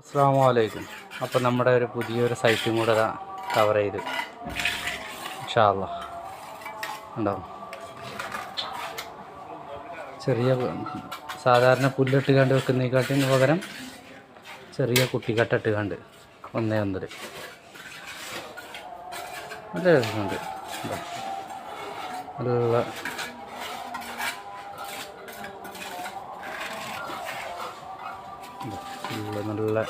അസ്സലാമു അലൈക്കും. അപ്പോൾ നമ്മുടെ ഒരു പുതിയൊരു സൈറ്റും കൂടെ കവർ ചെയ്ത് ഇൻഷാ അല്ലാഹ് ഉണ്ടാവും. ചെറിയ സാധാരണ പുല്ലിട്ട് കണ്ട് വെക്കുന്നതിനെക്കാട്ടിന് പകരം ചെറിയ കുട്ടിക്കട്ട ഇട്ട് കണ്ട് 1:1 നല്ല രസമുണ്ട്. നല്ല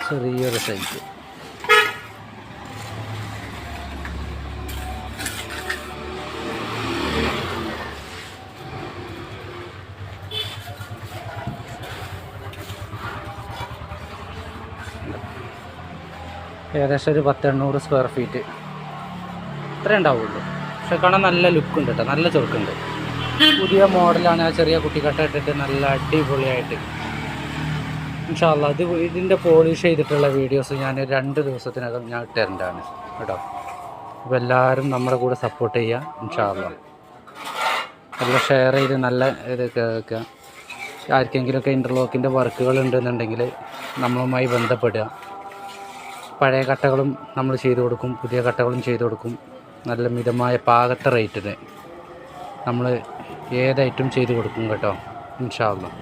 ചെറിയൊരു സൈറ്റ്. ഏകദേശം ഒരു 100-800 സ്ക്വയർ ഫീറ്റ് ഇത്രേ ഉണ്ടാവുള്ളൂ. പക്ഷെ കാണാൻ നല്ല ലുക്കുണ്ട് കേട്ടോ, നല്ല ചുരുക്കുണ്ട്. പുതിയ മോഡലാണ്. ആ ചെറിയ കുട്ടിക്കട്ട ഇട്ടിട്ട് നല്ല അടിപൊളിയായിട്ട് ഇൻഷാ അല്ലാഹ് ഇതിൻ്റെ പോളിഷ് ചെയ്തിട്ടുള്ള വീഡിയോസ് ഞാൻ 2 ദിവസത്തിനകം ഞാൻ ഇട്ടുതരേണ്ടതാണ് കേട്ടോ. അപ്പോൾ എല്ലാവരും നമ്മുടെ കൂടെ സപ്പോർട്ട് ചെയ്യുക ഇൻഷാ അല്ലാഹ്. നല്ല ഷെയർ ചെയ്ത് നല്ല ഇത് കേൾക്കുക. ആർക്കെങ്കിലുമൊക്കെ ഇൻ്റർലോക്കിൻ്റെ വർക്കുകൾ ഉണ്ടെന്നുണ്ടെങ്കിൽ നമ്മളുമായി ബന്ധപ്പെടുക. പഴയ കട്ടകളും നമ്മൾ ചെയ്തു കൊടുക്കും, പുതിയ കട്ടകളും ചെയ്തു കൊടുക്കും. നല്ല മിതമായ പാകത്തെ റേറ്റിന് നമ്മൾ ഏത് ഐറ്റം ചെയ്ത് കൊടുക്കും കേട്ടോ ഇൻഷാ അല്ലാഹ്.